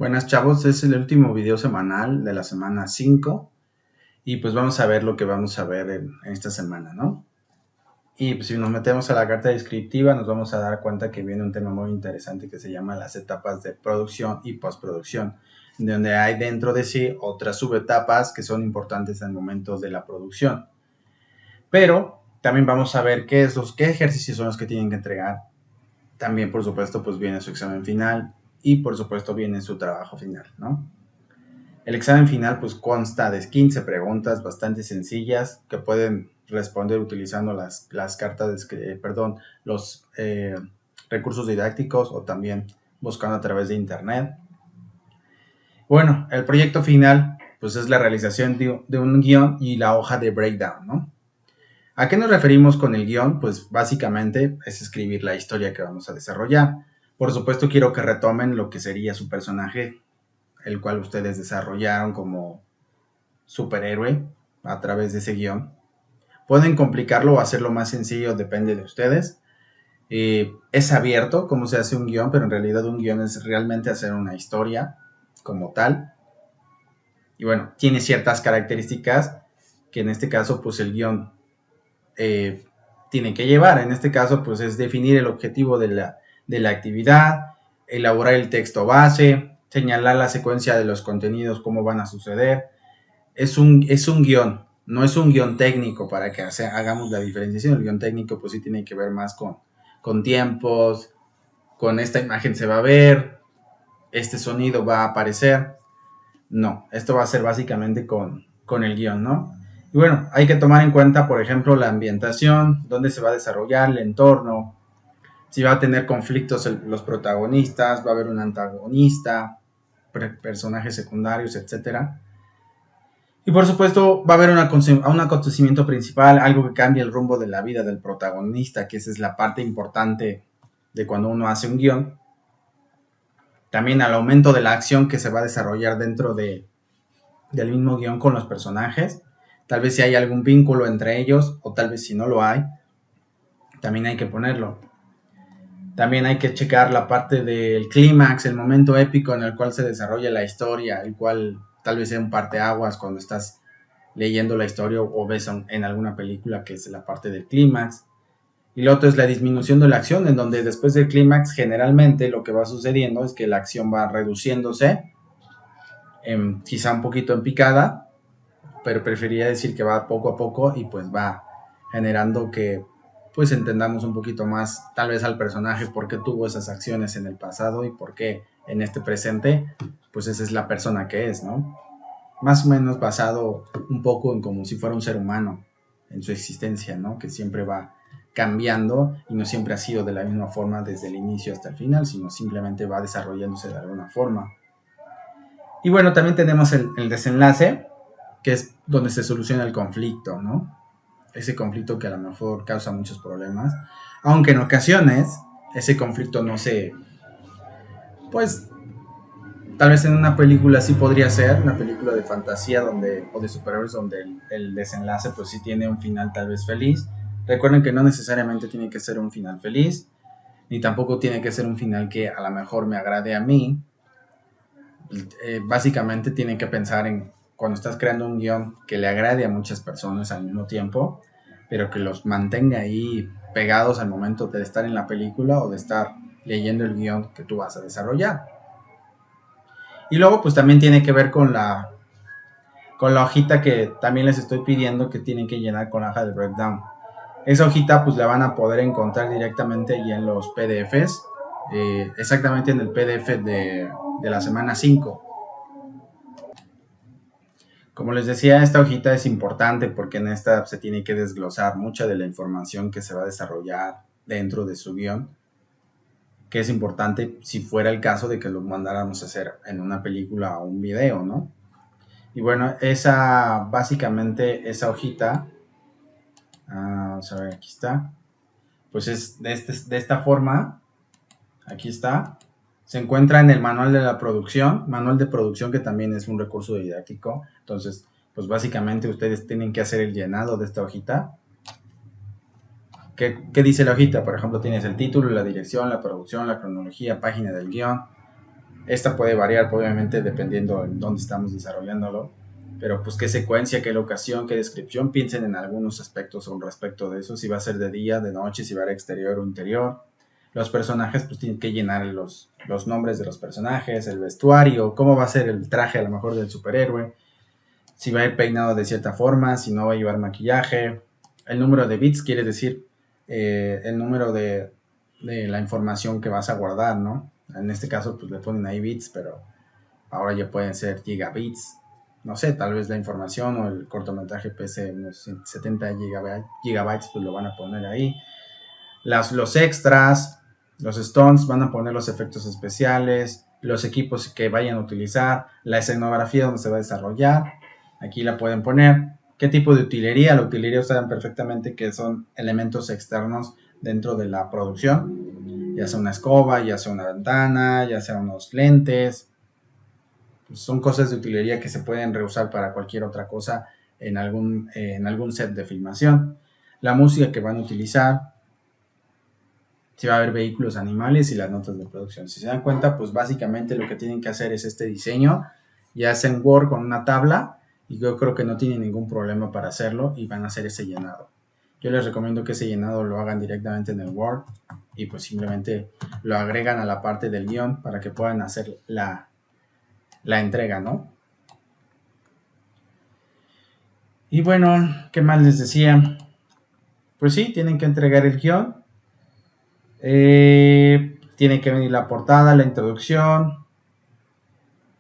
Buenas chavos, es el último video semanal de la semana 5 y pues vamos a ver lo que vamos a ver en esta semana, ¿no? Y pues si nos metemos a la carta descriptiva nos vamos a dar cuenta que viene un tema muy interesante que se llama las etapas de producción y postproducción, donde hay dentro de sí otras subetapas que son importantes en momentos de la producción. Pero también vamos a ver qué ejercicios son los que tienen que entregar. También, por supuesto, pues viene su examen final y por supuesto viene su trabajo final, ¿no? El examen final pues consta de 15 preguntas bastante sencillas que pueden responder utilizando las cartas, los recursos didácticos o también buscando a través de internet. Bueno, el proyecto final pues es la realización de un guión y la hoja de breakdown, ¿no? ¿A qué nos referimos con el guión? Pues básicamente es escribir la historia que vamos a desarrollar. Por supuesto quiero que retomen lo que sería su personaje, el cual ustedes desarrollaron como superhéroe a través de ese guión. Pueden complicarlo o hacerlo más sencillo, depende de ustedes. Es abierto cómo se hace un guión, pero en realidad un guión es realmente hacer una historia como tal. Y bueno, tiene ciertas características que en este caso pues el guión tiene que llevar. En este caso pues es definir el objetivo de la actividad, elaborar el texto base, señalar la secuencia de los contenidos, cómo van a suceder. Es un guión, no es un guión técnico para que hagamos la diferenciación. El guión técnico pues sí tiene que ver más con tiempos, con esta imagen se va a ver, este sonido va a aparecer. No, esto va a ser básicamente con el guión, ¿no? Y bueno, hay que tomar en cuenta, por ejemplo, la ambientación, dónde se va a desarrollar el entorno, si va a tener conflictos los protagonistas, va a haber un antagonista, personajes secundarios, etcétera. Y por supuesto va a haber un acontecimiento principal, algo que cambie el rumbo de la vida del protagonista, que esa es la parte importante de cuando uno hace un guión. También al aumento de la acción que se va a desarrollar dentro del mismo guión con los personajes. Tal vez si hay algún vínculo entre ellos o tal vez si no lo hay, también hay que ponerlo. También hay que checar la parte del clímax, el momento épico en el cual se desarrolla la historia, el cual tal vez sea un parteaguas cuando estás leyendo la historia o ves en alguna película, que es la parte del clímax. Y lo otro es la disminución de la acción, en donde después del clímax generalmente lo que va sucediendo es que la acción va reduciéndose, quizá un poquito en picada, pero preferiría decir que va poco a poco y pues va generando que pues entendamos un poquito más tal vez al personaje, por qué tuvo esas acciones en el pasado y por qué en este presente pues esa es la persona que es, ¿no? Más o menos basado un poco en como si fuera un ser humano en su existencia, ¿no? Que siempre va cambiando y no siempre ha sido de la misma forma desde el inicio hasta el final, sino simplemente va desarrollándose de alguna forma. Y bueno, también tenemos el desenlace, que es donde se soluciona el conflicto, ¿no? Ese conflicto que a lo mejor causa muchos problemas, aunque en ocasiones ese conflicto no se, pues tal vez en una película sí podría ser, una película de fantasía o de superhéroes donde el desenlace pues sí tiene un final tal vez feliz. Recuerden que no necesariamente tiene que ser un final feliz, ni tampoco tiene que ser un final que a lo mejor me agrade a mí. Básicamente tienen que pensar en cuando estás creando un guión que le agrade a muchas personas al mismo tiempo, pero que los mantenga ahí pegados al momento de estar en la película o de estar leyendo el guión que tú vas a desarrollar. Y luego pues también tiene que ver con la hojita que también les estoy pidiendo que tienen que llenar con la hoja de breakdown. Esa hojita pues la van a poder encontrar directamente ahí en los PDFs, exactamente en el PDF de la semana 5. Como les decía, esta hojita es importante porque en esta se tiene que desglosar mucha de la información que se va a desarrollar dentro de su guión, que es importante si fuera el caso de que lo mandáramos a hacer en una película o un video, ¿no? Y bueno, básicamente esa hojita, vamos a ver, aquí está, pues es de esta forma, aquí está, se encuentra en el manual de manual de producción que también es un recurso didáctico. Entonces pues básicamente ustedes tienen que hacer el llenado de esta hojita. ¿Qué dice la hojita? Por ejemplo, tienes el título, la dirección, la producción, la cronología, página del guión, Esta puede variar obviamente dependiendo en dónde estamos desarrollándolo, pero pues qué secuencia, qué locación, qué descripción, piensen en algunos aspectos con respecto de eso, si va a ser de día, de noche, si va a ser exterior o interior. Los personajes pues tienen que llenar los nombres de los personajes, el vestuario, cómo va a ser el traje a lo mejor del superhéroe, si va a ir peinado de cierta forma, si no va a llevar maquillaje. El número de bits quiere decir el número de la información que vas a guardar, ¿no? En este caso pues le ponen ahí bits, pero ahora ya pueden ser gigabits. No sé, tal vez la información o el cortometraje pese unos 70 gigabytes, pues lo van a poner ahí. Los extras, los stunts, van a poner los efectos especiales, los equipos que vayan a utilizar, la escenografía donde se va a desarrollar. Aquí la pueden poner. ¿Qué tipo de utilería? La utilería saben perfectamente que son elementos externos dentro de la producción, ya sea una escoba, ya sea una ventana, ya sea unos lentes. Pues son cosas de utilería que se pueden reusar para cualquier otra cosa en algún set de filmación. La música que van a utilizar, si va a haber vehículos, animales y las notas de producción. Si se dan cuenta, pues básicamente lo que tienen que hacer es este diseño, ya sea en Word con una tabla, y yo creo que no tienen ningún problema para hacerlo y van a hacer ese llenado. Yo les recomiendo que ese llenado lo hagan directamente en el Word y pues simplemente lo agregan a la parte del guión para que puedan hacer la entrega, ¿no? Y bueno, ¿qué más les decía? Pues sí, tienen que entregar el guión. Tiene que venir la portada, la introducción.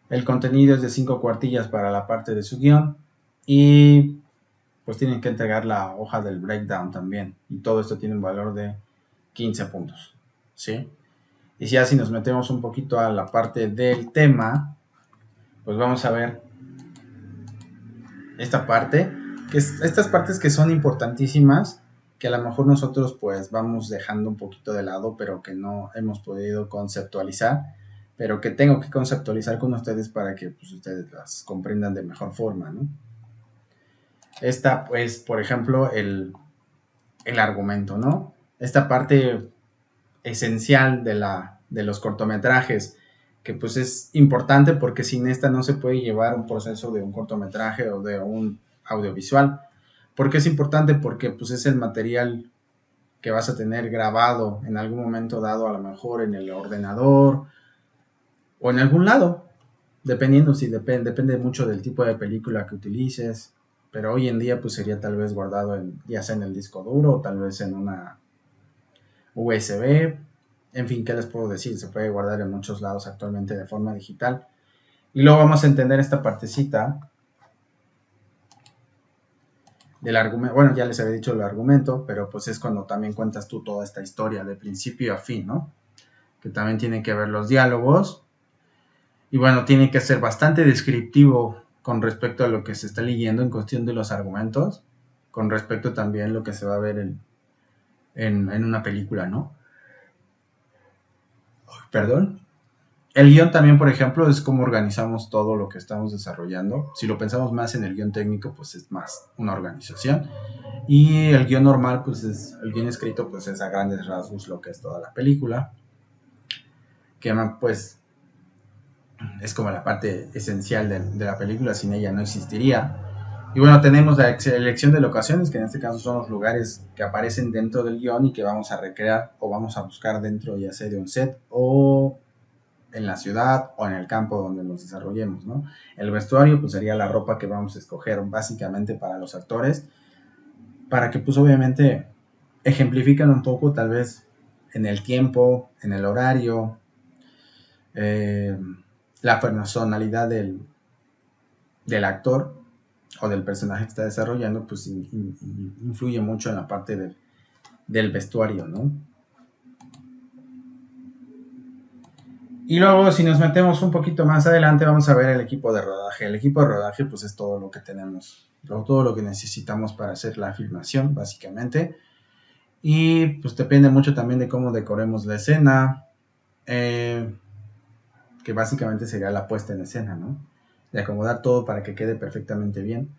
El contenido es de 5 cuartillas para la parte de su guión. Y pues tienen que entregar la hoja del breakdown también. Y todo esto tiene un valor de 15 puntos. ¿Sí? Y si así nos metemos un poquito a la parte del tema, pues vamos a ver esta parte, estas partes que son importantísimas, que a lo mejor nosotros pues vamos dejando un poquito de lado, pero que no hemos podido conceptualizar, pero que tengo que conceptualizar con ustedes para que pues, ustedes las comprendan de mejor forma, ¿no? Esta pues, por ejemplo, el argumento, ¿no? Esta parte esencial de los cortometrajes, que pues es importante porque sin esta no se puede llevar un proceso de un cortometraje o de un audiovisual. ¿Por qué es importante? Porque pues es el material que vas a tener grabado en algún momento dado, a lo mejor en el ordenador o en algún lado, dependiendo si depende mucho del tipo de película que utilices, pero hoy en día pues sería tal vez guardado ya sea en el disco duro o tal vez en una USB. En fin, ¿qué les puedo decir? Se puede guardar en muchos lados actualmente de forma digital. Y luego vamos a entender esta partecita del argumento. Bueno, ya les había dicho el argumento, pero pues es cuando también cuentas tú toda esta historia de principio a fin, ¿no? Que también tiene que ver los diálogos. Y bueno, tiene que ser bastante descriptivo con respecto a lo que se está leyendo en cuestión de los argumentos, con respecto también a lo que se va a ver en una película, ¿no? Perdón. El guión también, por ejemplo, es cómo organizamos todo lo que estamos desarrollando. Si lo pensamos más en el guión técnico, pues es más una organización. Y el guión normal, pues es el guión escrito, pues es a grandes rasgos lo que es toda la película. Que pues es como la parte esencial de la película, sin ella no existiría. Y bueno, tenemos la elección de locaciones, que en este caso son los lugares que aparecen dentro del guión y que vamos a recrear o vamos a buscar dentro ya sea de un set o en la ciudad o en el campo donde nos desarrollemos, ¿no? El vestuario pues sería la ropa que vamos a escoger básicamente para los actores, para que pues obviamente ejemplifiquen un poco tal vez en el tiempo, en el horario, eh, la personalidad del actor o del personaje que está desarrollando, pues influye mucho en la parte del vestuario, ¿no? Y luego, si nos metemos un poquito más adelante, vamos a ver el equipo de rodaje. El equipo de rodaje, pues es todo lo que tenemos, todo lo que necesitamos para hacer la filmación, básicamente. Y pues depende mucho también de cómo decoremos la escena, que básicamente sería la puesta en escena, ¿no? De acomodar todo para que quede perfectamente bien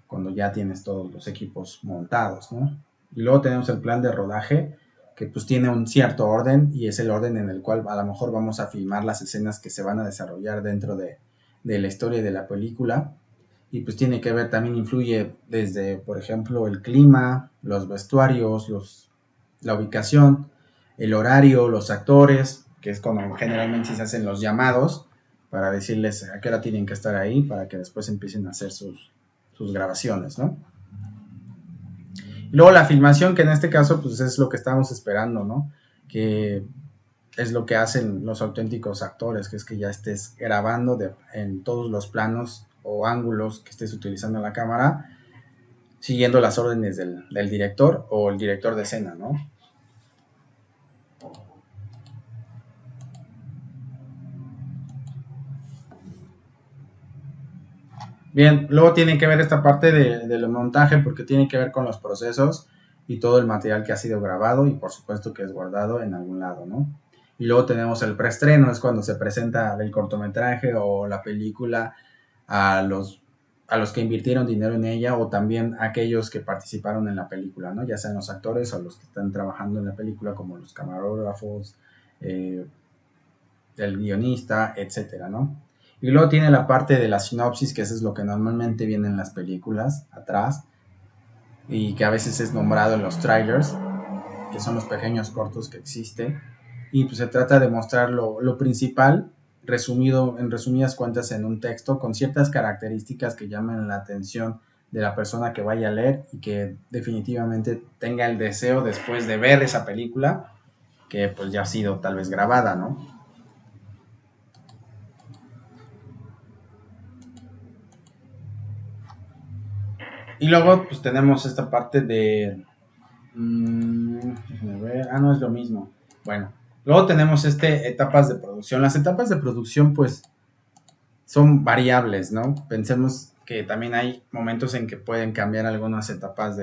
cuando ya tienes todos los equipos montados, ¿no? Y luego tenemos el plan de rodaje, que pues tiene un cierto orden y es el orden en el cual a lo mejor vamos a filmar las escenas que se van a desarrollar dentro de la historia de la película. Y pues tiene que ver, también influye desde, por ejemplo, el clima, los vestuarios, la ubicación, el horario, los actores, que es cuando generalmente se hacen los llamados para decirles a qué hora tienen que estar ahí para que después empiecen a hacer sus grabaciones, ¿no? Luego la filmación, que en este caso pues es lo que estamos esperando, ¿no? Que es lo que hacen los auténticos actores, que es que ya estés grabando en todos los planos o ángulos que estés utilizando la cámara, siguiendo las órdenes del director o el director de escena, ¿no? Bien, luego tiene que ver esta parte del montaje porque tiene que ver con los procesos y todo el material que ha sido grabado y por supuesto que es guardado en algún lado, ¿no? Y luego tenemos el preestreno, es cuando se presenta el cortometraje o la película a los que invirtieron dinero en ella o también a aquellos que participaron en la película, ¿no? Ya sean los actores o los que están trabajando en la película como los camarógrafos, eh, el guionista, etcétera, ¿no? Y luego tiene la parte de la sinopsis, que eso es lo que normalmente viene en las películas atrás y que a veces es nombrado en los trailers, que son los pequeños cortos que existen. Y pues se trata de mostrar lo principal, resumido en resumidas cuentas en un texto, con ciertas características que llaman la atención de la persona que vaya a leer y que definitivamente tenga el deseo después de ver esa película, que pues ya ha sido tal vez grabada, ¿no? Y luego pues tenemos esta parte de... déjame ver, no es lo mismo. Bueno, luego tenemos etapas de producción. Las etapas de producción pues son variables, ¿no? Pensemos que también hay momentos en que pueden cambiar algunas etapas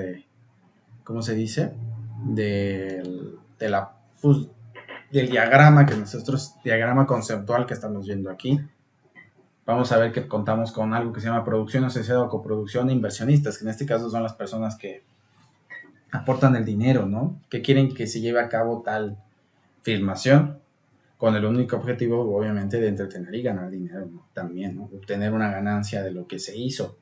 ¿cómo se dice? De la, pues, del diagrama diagrama conceptual que estamos viendo aquí. Vamos a ver que contamos con algo que se llama producción asociada o coproducción e inversionistas, que en este caso son las personas que aportan el dinero, ¿no? Que quieren que se lleve a cabo tal filmación con el único objetivo, obviamente, de entretener y ganar dinero, ¿no? También, ¿no? Obtener una ganancia de lo que se hizo.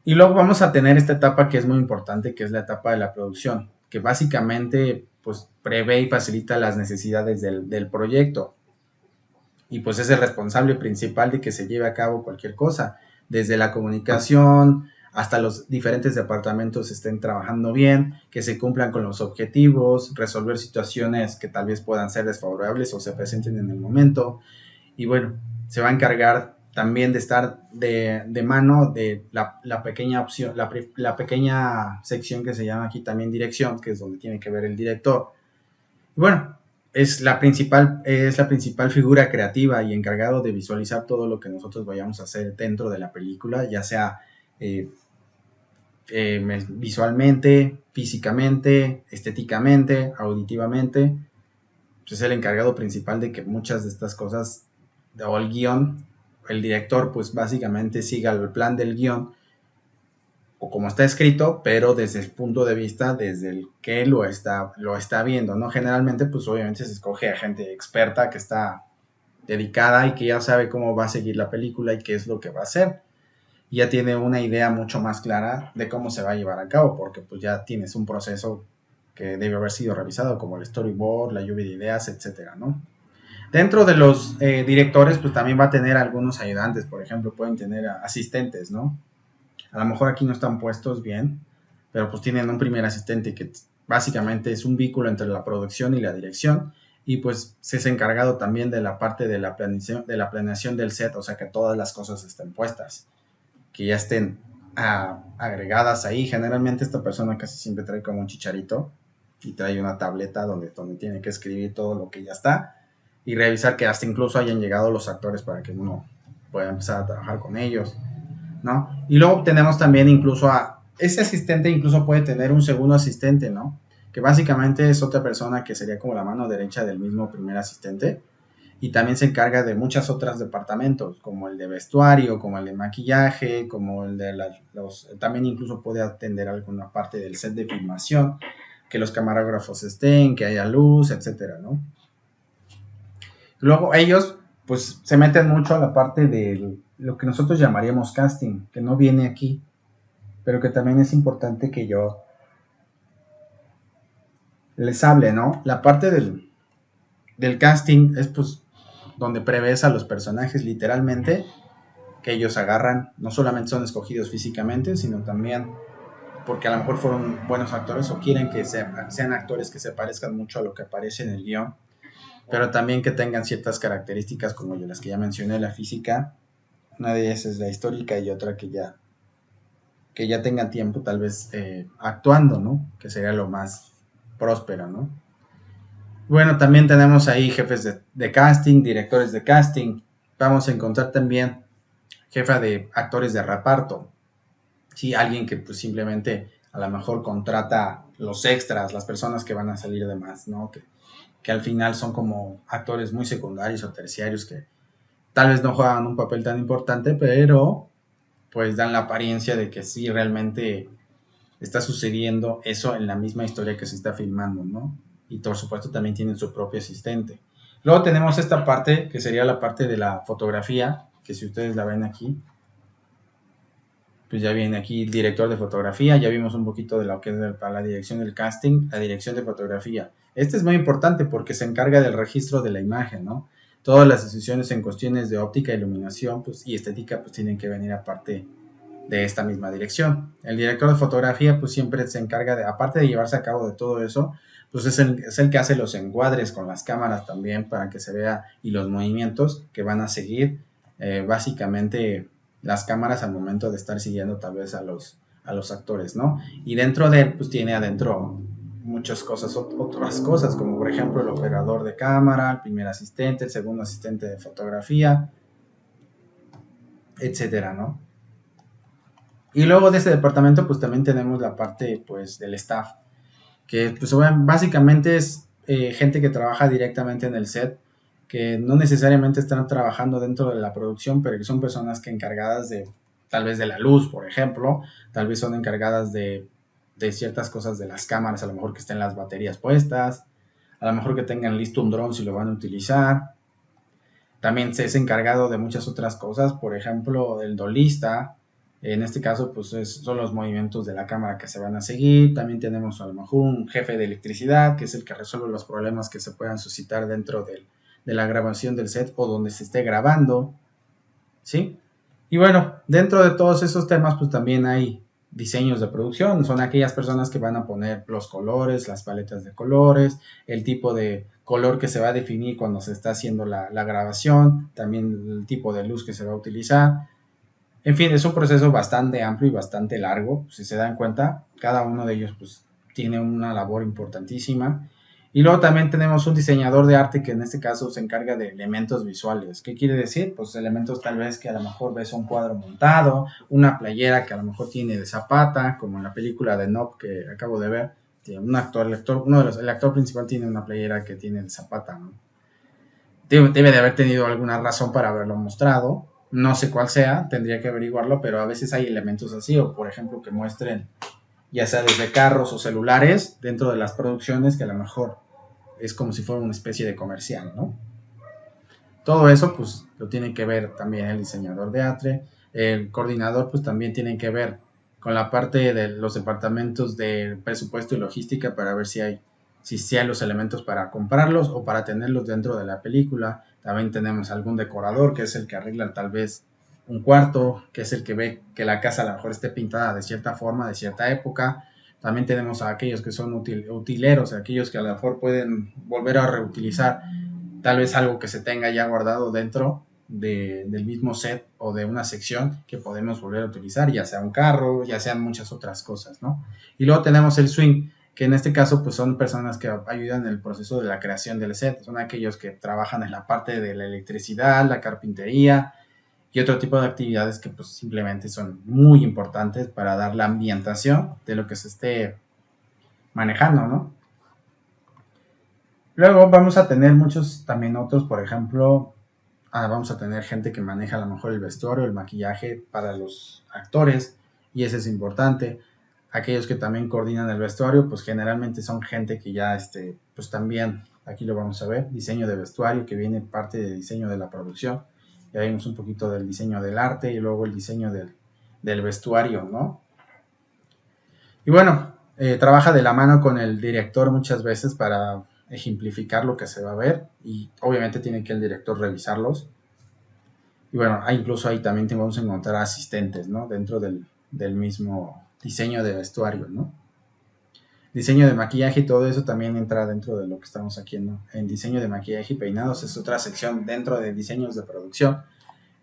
Y luego vamos a tener esta etapa que es muy importante, que es la etapa de la producción, que básicamente pues prevé y facilita las necesidades del proyecto y pues es el responsable principal de que se lleve a cabo cualquier cosa, desde la comunicación hasta los diferentes departamentos estén trabajando bien, que se cumplan con los objetivos, resolver situaciones que tal vez puedan ser desfavorables o se presenten en el momento. Y bueno, se va a encargar también de estar de mano de la pequeña opción, la pequeña sección que se llama aquí también dirección, que es donde tiene que ver el director. Y bueno, es la principal figura creativa y encargado de visualizar todo lo que nosotros vayamos a hacer dentro de la película, ya sea eh, visualmente, físicamente, estéticamente, auditivamente. Pues es el encargado principal de que muchas de estas cosas, o el guión, el director, pues básicamente siga el plan del guión o como está escrito, pero desde el punto de vista desde el que lo está viendo, ¿no? Generalmente, pues obviamente se escoge a gente experta que está dedicada y que ya sabe cómo va a seguir la película y qué es lo que va a hacer. Y ya tiene una idea mucho más clara de cómo se va a llevar a cabo, porque pues ya tienes un proceso que debe haber sido revisado, como el storyboard, la lluvia de ideas, etcétera, ¿no? Dentro de los directores, pues también va a tener algunos ayudantes, por ejemplo, pueden tener asistentes, ¿no? A lo mejor aquí no están puestos bien, pero pues tienen un primer asistente que básicamente es un vínculo entre la producción y la dirección y pues se es encargado también de la parte de la planeación del set, o sea que todas las cosas estén puestas, que ya estén agregadas ahí. Generalmente esta persona casi siempre trae como un chicharito y trae una tableta donde tiene que escribir todo lo que ya está y revisar que hasta incluso hayan llegado los actores para que uno pueda empezar a trabajar con ellos, ¿no? Y luego tenemos también incluso ese asistente incluso puede tener un segundo asistente, ¿no? Que básicamente es otra persona que sería como la mano derecha del mismo primer asistente y también se encarga de muchos otros departamentos, como el de vestuario, como el de maquillaje, como el de también incluso puede atender alguna parte del set de filmación, que los camarógrafos estén, que haya luz, etcétera, ¿no? Luego ellos pues se meten mucho a la parte de lo que nosotros llamaríamos casting, que no viene aquí, pero que también es importante que yo les hable, ¿no? La parte del casting es pues donde prevés a los personajes literalmente, que ellos agarran, no solamente son escogidos físicamente, sino también porque a lo mejor fueron buenos actores o quieren que sean actores que se parezcan mucho a lo que aparece en el guión, pero también que tengan ciertas características como las que ya mencioné, la física, una de ellas es la histórica y otra que ya tengan tiempo tal vez actuando, ¿no? Que sería lo más próspero, ¿no? Bueno, también tenemos ahí jefes de casting, directores de casting. Vamos a encontrar también jefa de actores de reparto. Sí, alguien que pues simplemente a lo mejor contrata los extras, las personas que van a salir de más, ¿no? Que al final son como actores muy secundarios o terciarios que tal vez no juegan un papel tan importante, pero pues dan la apariencia de que sí realmente está sucediendo eso en la misma historia que se está filmando, ¿no? Y por supuesto también tienen su propio asistente. Luego tenemos esta parte que sería la parte de la fotografía, que si ustedes la ven aquí, pues ya viene aquí el director de fotografía, ya vimos un poquito de lo que es para la dirección del casting, la dirección de fotografía. Este es muy importante porque se encarga del registro de la imagen, ¿no? Todas las decisiones en cuestiones de óptica, iluminación pues, y estética pues tienen que venir aparte de esta misma dirección. El director de fotografía pues siempre se encarga de, aparte de llevarse a cabo de todo eso, pues es el que hace los encuadres con las cámaras también para que se vea y los movimientos que van a seguir básicamente las cámaras al momento de estar siguiendo tal vez a los actores, ¿no? Y dentro de él pues tiene adentro muchas cosas, otras cosas como por ejemplo el operador de cámara, el primer asistente, el segundo asistente de fotografía, etcétera, ¿no? Y luego de ese departamento pues también tenemos la parte pues del staff, que pues básicamente es gente que trabaja directamente en el set, que no necesariamente están trabajando dentro de la producción, pero que son personas que encargadas de tal vez de la luz, por ejemplo, tal vez son encargadas de ciertas cosas de las cámaras, a lo mejor que estén las baterías puestas, a lo mejor que tengan listo un dron si lo van a utilizar. También se es encargado de muchas otras cosas, por ejemplo, el dolista. En este caso, pues son los movimientos de la cámara que se van a seguir. También tenemos a lo mejor un jefe de electricidad, que es el que resuelve los problemas que se puedan suscitar dentro de la grabación del set o donde se esté grabando, ¿sí? Y bueno, dentro de todos esos temas, pues también hay diseños de producción. Son aquellas personas que van a poner los colores, las paletas de colores, el tipo de color que se va a definir cuando se está haciendo la grabación, también el tipo de luz que se va a utilizar. En fin, es un proceso bastante amplio y bastante largo. Si se dan cuenta, cada uno de ellos pues tiene una labor importantísima. Y luego también tenemos un diseñador de arte que en este caso se encarga de elementos visuales. ¿Qué quiere decir? Pues elementos tal vez que a lo mejor ves un cuadro montado, una playera que a lo mejor tiene de Zapata, como en la película de Nope que acabo de ver. Un actor, el actor principal tiene una playera que tiene de Zapata, ¿no? Debe de haber tenido alguna razón para haberlo mostrado. No sé cuál sea, tendría que averiguarlo, pero a veces hay elementos así, o por ejemplo que muestren ya sea desde carros o celulares dentro de las producciones que a lo mejor es como si fuera una especie de comercial, ¿no? Todo eso pues lo tiene que ver también el diseñador de arte, el coordinador pues también tiene que ver con la parte de los departamentos de presupuesto y logística para ver si hay los elementos para comprarlos o para tenerlos dentro de la película. También tenemos algún decorador que es el que arregla tal vez un cuarto, que es el que ve que la casa a lo mejor esté pintada de cierta forma, de cierta época. También tenemos a aquellos que son utileros, aquellos que a lo mejor pueden volver a reutilizar tal vez algo que se tenga ya guardado dentro del mismo set o de una sección que podemos volver a utilizar, ya sea un carro, ya sean muchas otras cosas, ¿no? Y luego tenemos el swing, que en este caso pues son personas que ayudan en el proceso de la creación del set, son aquellos que trabajan en la parte de la electricidad, la carpintería y otro tipo de actividades que pues simplemente son muy importantes para dar la ambientación de lo que se esté manejando, ¿no? Luego vamos a tener muchos también otros, por ejemplo, vamos a tener gente que maneja a lo mejor el vestuario, el maquillaje para los actores, y ese es importante. Aquellos que también coordinan el vestuario, pues generalmente son gente que ya, pues también, aquí lo vamos a ver, diseño de vestuario, que viene parte de diseño de la producción. Ya vimos un poquito del diseño del arte y luego el diseño del vestuario, ¿no? Y bueno, trabaja de la mano con el director muchas veces para ejemplificar lo que se va a ver y obviamente tiene que el director revisarlos. Y bueno, incluso ahí también vamos a encontrar asistentes, ¿no? Dentro del mismo diseño de vestuario, ¿no? Diseño de maquillaje y todo eso también entra dentro de lo que estamos aquí, ¿no? En diseño de maquillaje y peinados es otra sección dentro de diseños de producción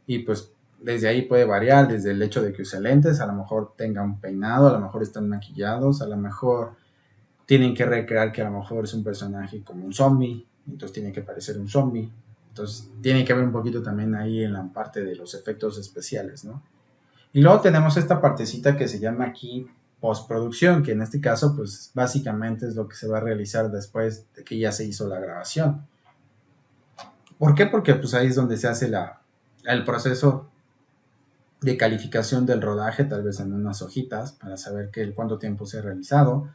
y pues desde ahí puede variar, desde el hecho de que use lentes, a lo mejor tenga un peinado, a lo mejor están maquillados, a lo mejor tienen que recrear que a lo mejor es un personaje como un zombie, entonces tiene que parecer un zombie, entonces tiene que haber un poquito también ahí en la parte de los efectos especiales, ¿no? Y luego tenemos esta partecita que se llama aquí postproducción, que en este caso pues básicamente es lo que se va a realizar después de que ya se hizo la grabación. ¿Por qué? Porque pues ahí es donde se hace el proceso de calificación del rodaje, tal vez en unas hojitas, para saber cuánto tiempo se ha realizado,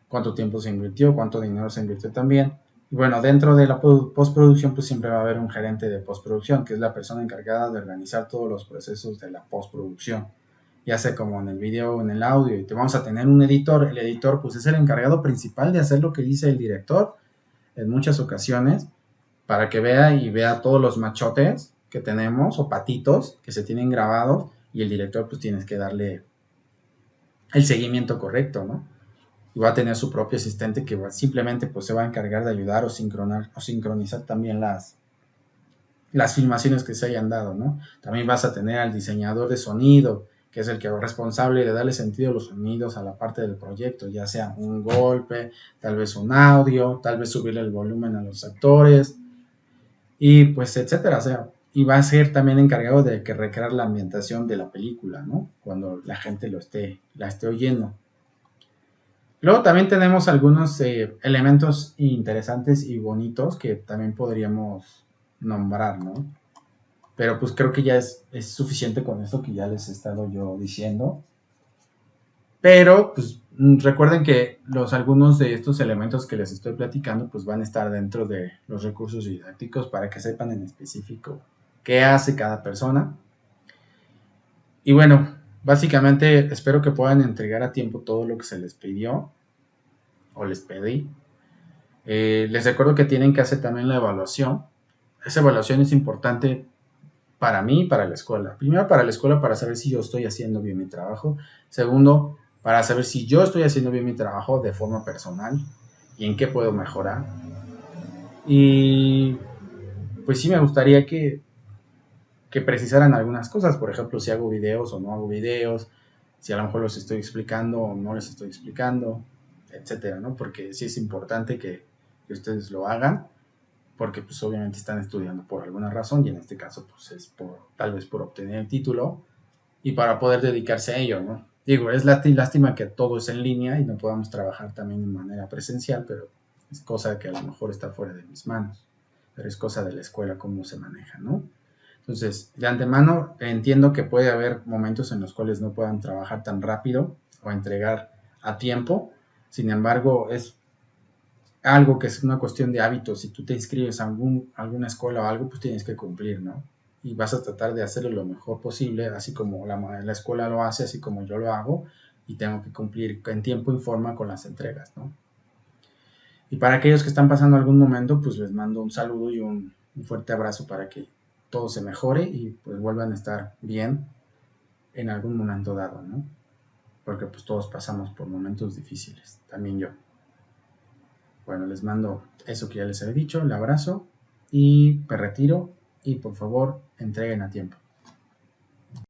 cuánto tiempo se invirtió, cuánto dinero se invirtió también. Y bueno, dentro de la postproducción pues siempre va a haber un gerente de postproducción, que es la persona encargada de organizar todos los procesos de la postproducción, ya sea como en el video o en el audio, y te vamos a tener un editor. El editor pues es el encargado principal de hacer lo que dice el director en muchas ocasiones, para que vea todos los machotes que tenemos o patitos que se tienen grabados, y el director pues tienes que darle el seguimiento correcto, ¿no? Y va a tener su propio asistente que simplemente pues se va a encargar de ayudar o sincronizar también las filmaciones que se hayan dado, ¿no? También vas a tener al diseñador de sonido, que es el que es responsable de darle sentido a los sonidos a la parte del proyecto, ya sea un golpe, tal vez un audio, tal vez subirle el volumen a los actores, y pues etcétera, o sea, y va a ser también encargado de que recrear la ambientación de la película, ¿no? Cuando la gente la esté oyendo. Luego también tenemos algunos elementos interesantes y bonitos que también podríamos nombrar, ¿no? Pero pues creo que ya es suficiente con esto que ya les he estado yo diciendo. Pero pues recuerden que algunos de estos elementos que les estoy platicando pues van a estar dentro de los recursos didácticos para que sepan en específico qué hace cada persona. Y bueno, básicamente espero que puedan entregar a tiempo todo lo que se les pidió o les pedí. Les recuerdo que tienen que hacer también la evaluación. Esa evaluación es importante para mí y para la escuela. Primero, para la escuela, para saber si yo estoy haciendo bien mi trabajo. Segundo, para saber si yo estoy haciendo bien mi trabajo de forma personal y en qué puedo mejorar. Y pues sí me gustaría que precisaran algunas cosas. Por ejemplo, si hago videos o no hago videos, si a lo mejor los estoy explicando o no les estoy explicando, etcétera, ¿no? Porque sí es importante que ustedes lo hagan, porque pues obviamente están estudiando por alguna razón, y en este caso pues es tal vez por obtener el título y para poder dedicarse a ello, ¿no? Digo, es lástima que todo es en línea y no podamos trabajar también de manera presencial, pero es cosa que a lo mejor está fuera de mis manos, pero es cosa de la escuela cómo se maneja, ¿no? Entonces, de antemano entiendo que puede haber momentos en los cuales no puedan trabajar tan rápido o entregar a tiempo. Sin embargo, es algo que es una cuestión de hábitos. Si tú te inscribes a alguna escuela o algo, pues tienes que cumplir, ¿no? Y vas a tratar de hacerlo lo mejor posible, así como la escuela lo hace, así como yo lo hago, y tengo que cumplir en tiempo y forma con las entregas, ¿no? Y para aquellos que están pasando algún momento, pues les mando un saludo y un fuerte abrazo para que todo se mejore y pues vuelvan a estar bien en algún momento dado, ¿no? Porque pues todos pasamos por momentos difíciles, también yo. Bueno, les mando eso que ya les he dicho, el abrazo, y me retiro, y por favor entreguen a tiempo.